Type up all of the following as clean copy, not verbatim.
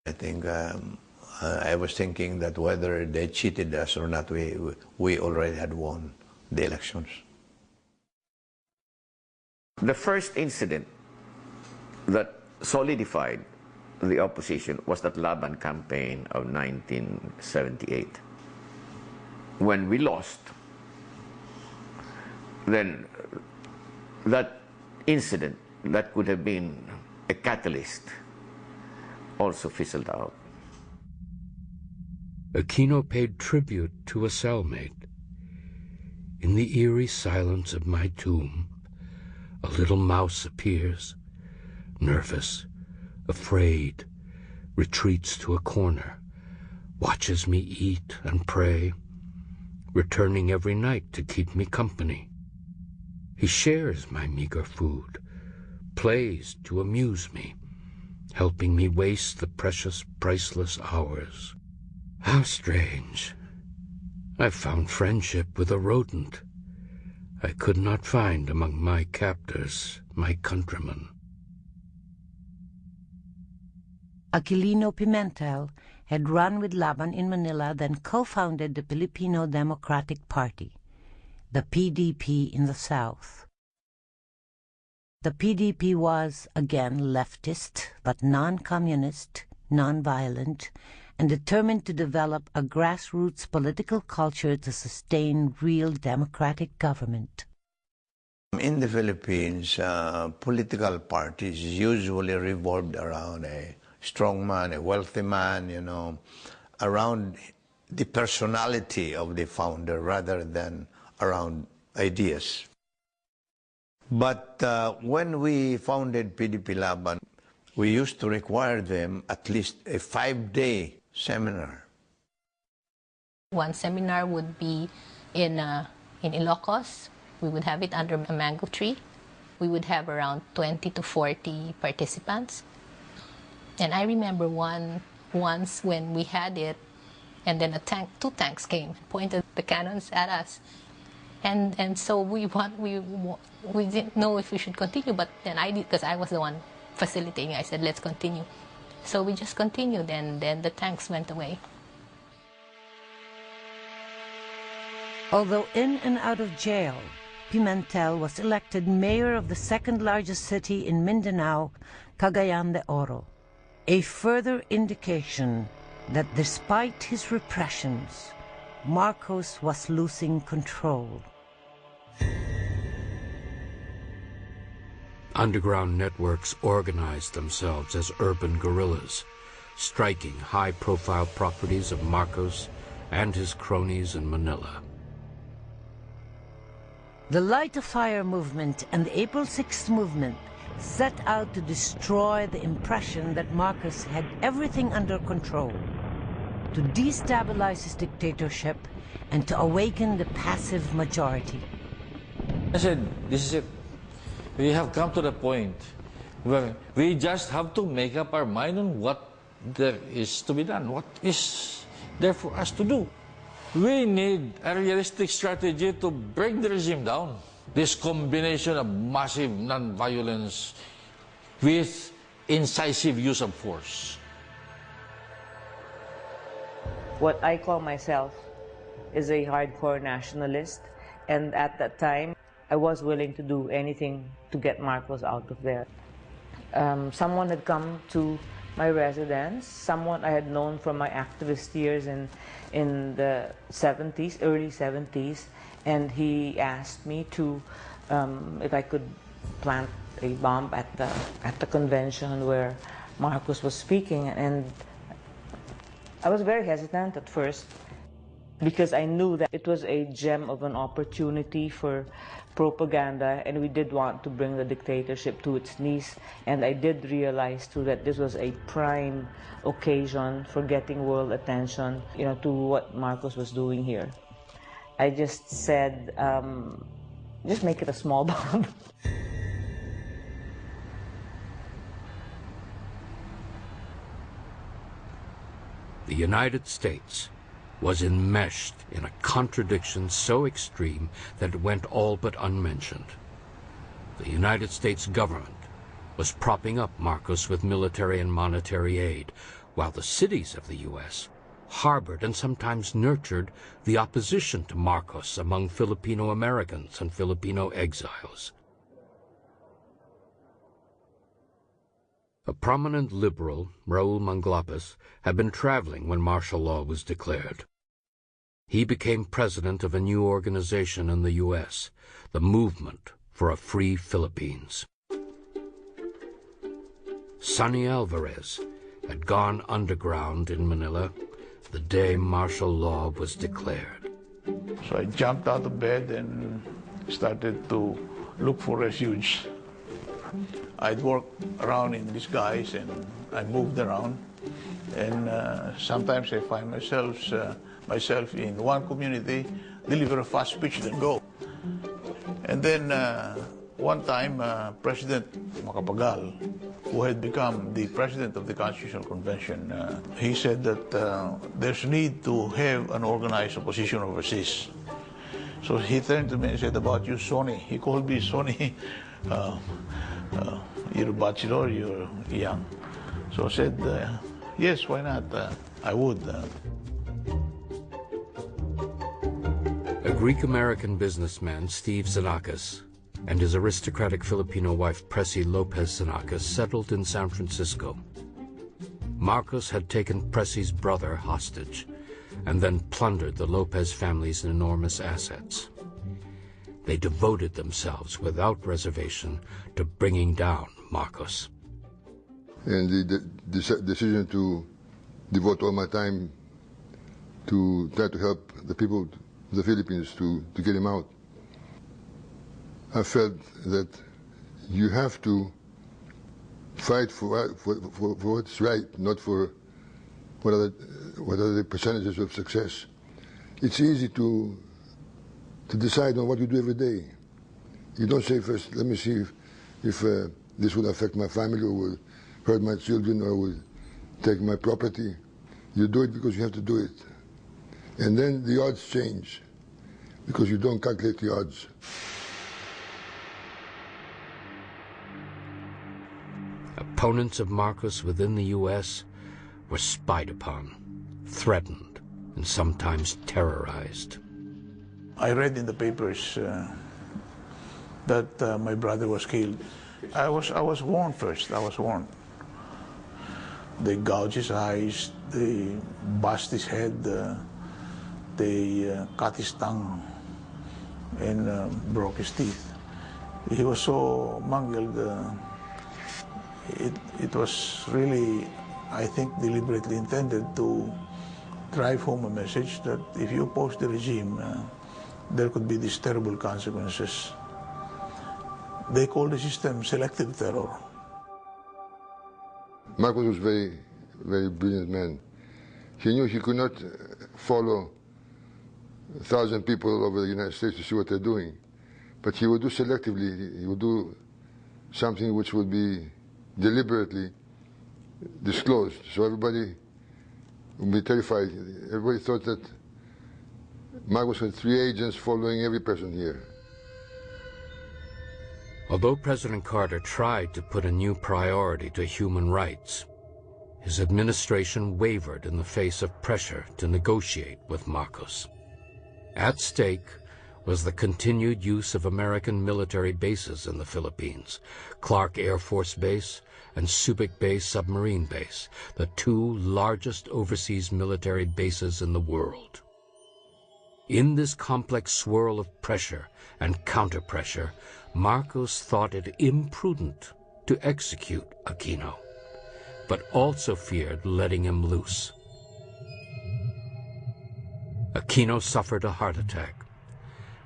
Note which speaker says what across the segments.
Speaker 1: I think I was thinking that whether they cheated us or not, we already had won the elections.
Speaker 2: The first incident that solidified the opposition was that Laban campaign of 1978. When we lost, then that incident that could have been a catalyst also fizzled out.
Speaker 3: Aquino paid tribute to a cellmate. In the eerie silence of my tomb, a little mouse appears, nervous, afraid, retreats to a corner, watches me eat and pray, returning every night to keep me company. He shares my meager food, plays to amuse me, helping me waste the precious, priceless hours. How strange. I've found friendship with a rodent I could not find among my captors, my countrymen.
Speaker 4: Aquilino Pimentel had run with Laban in Manila, then co-founded the Filipino Democratic Party, the PDP in the South. The PDP was, again, leftist, but non-communist, non-violent, and determined to develop a grassroots political culture to sustain real democratic government.
Speaker 1: In the Philippines, political parties usually revolved around a strong man, a wealthy man, you know, around the personality of the founder rather than around ideas. But when we founded PDP Laban, we used to require them at least a 5-day seminar.
Speaker 5: One seminar would be in Ilocos. We would have it under a mango tree. We would have around 20 to 40 participants. And I remember once when we had it, and then two tanks came and pointed the cannons at us. And so we didn't know if we should continue, but then I did, because I was the one facilitating. I said, let's continue. So we just continued, and then the tanks went away.
Speaker 4: Although in and out of jail, Pimentel was elected mayor of the second largest city in Mindanao, Cagayan de Oro. A further indication that despite his repressions, Marcos was losing control.
Speaker 3: Underground networks organized themselves as urban guerrillas, striking high-profile properties of Marcos and his cronies in Manila.
Speaker 4: The Light of Fire movement and the April 6th movement set out to destroy the impression that Marcos had everything under control, to destabilize his dictatorship, and to awaken the passive majority.
Speaker 6: I said, this is it. We have come to the point where we just have to make up our mind on what there is to be done, what is there for us to do. We need a realistic strategy to bring the regime down. This combination of massive non-violence with incisive use of force.
Speaker 7: What I call myself is a hardcore nationalist, and at that time, I was willing to do anything to get Marcos out of there. Someone had come to my residence, someone I had known from my activist years in the 70s, early 70s, and he asked me to, if I could plant a bomb at the convention where Marcos was speaking, and I was very hesitant at first because I knew that it was a gem of an opportunity for propaganda, and we did want to bring the dictatorship to its knees. And I did realize too that this was a prime occasion for getting world attention, you know, to what Marcos was doing here. I just said, just make it a small bomb.
Speaker 3: The United States was enmeshed in a contradiction so extreme that it went all but unmentioned. The United States government was propping up Marcos with military and monetary aid, while the cities of the U.S. harbored and sometimes nurtured the opposition to Marcos among Filipino Americans and Filipino exiles. A prominent liberal, Raul Manglapes, had been traveling when martial law was declared. He became president of a new organization in the U.S., the Movement for a Free Philippines. Sonny Alvarez had gone underground in Manila the day martial law was declared.
Speaker 8: So I jumped out of bed and started to look for refuge. I'd walk around in disguise and I moved around, and sometimes I find myself in one community, deliver a fast speech, then go. And then one time, President Macapagal, who had become the president of the Constitutional Convention, he said that there's need to have an organized opposition overseas. So he turned to me and said, about you, Sonny. He called me Sonny. You're a bachelor, you're young. So I said, yes, why not? I would.
Speaker 3: A Greek-American businessman, Steve Xenakis, and his aristocratic Filipino wife, Presi Lopez Xenakis, settled in San Francisco. Marcos had taken Presi's brother hostage and then plundered the Lopez family's enormous assets. They devoted themselves without reservation to bringing down Marcos.
Speaker 9: And the decision to devote all my time to try to help the people of the Philippines to get him out. I felt that you have to fight for what's right, not for what are the percentages of success. It's easy to decide on what you do every day. You don't say first, let me see if this will affect my family or will hurt my children or will take my property. You do it because you have to do it. And then the odds change because you don't calculate the odds.
Speaker 3: Opponents of Marcos within the U.S. were spied upon, threatened, and sometimes terrorized.
Speaker 8: I read in the papers that my brother was killed. I was warned first. I was warned. They gouged his eyes, they bashed his head, they cut his tongue, and broke his teeth. He was so mangled. It was really, I think, deliberately intended to drive home a message that if you oppose the regime, there could be these terrible consequences. They call the system selective terror.
Speaker 9: Marcos was a very, very brilliant man. He knew he could not follow 1,000 people all over the United States to see what they're doing, but he would do selectively. He would do something which would be deliberately disclosed, so everybody would be terrified. Everybody thought that Marcos had 3 agents following every person here.
Speaker 3: Although President Carter tried to put a new priority to human rights, his administration wavered in the face of pressure to negotiate with Marcos. At stake was the continued use of American military bases in the Philippines, Clark Air Force Base and Subic Bay Submarine Base, the 2 largest overseas military bases in the world. In this complex swirl of pressure and counter-pressure, Marcos thought it imprudent to execute Aquino, but also feared letting him loose. Aquino suffered a heart attack.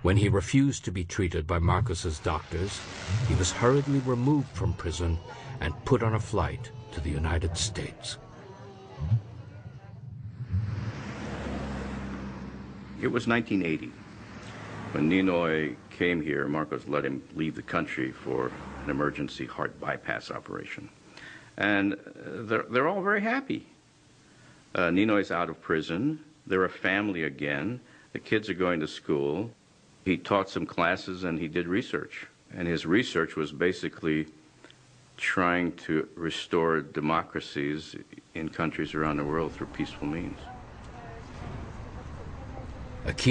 Speaker 3: When he refused to be treated by Marcos's doctors, he was hurriedly removed from prison and put on a flight to the United States.
Speaker 10: It was 1980. When Ninoy came here, Marcos let him leave the country for an emergency heart bypass operation. And they're all very happy. Ninoy's out of prison. They're a family again. The kids are going to school. He taught some classes and he did research. And his research was basically trying to restore democracies in countries around the world through peaceful means.
Speaker 3: Aquino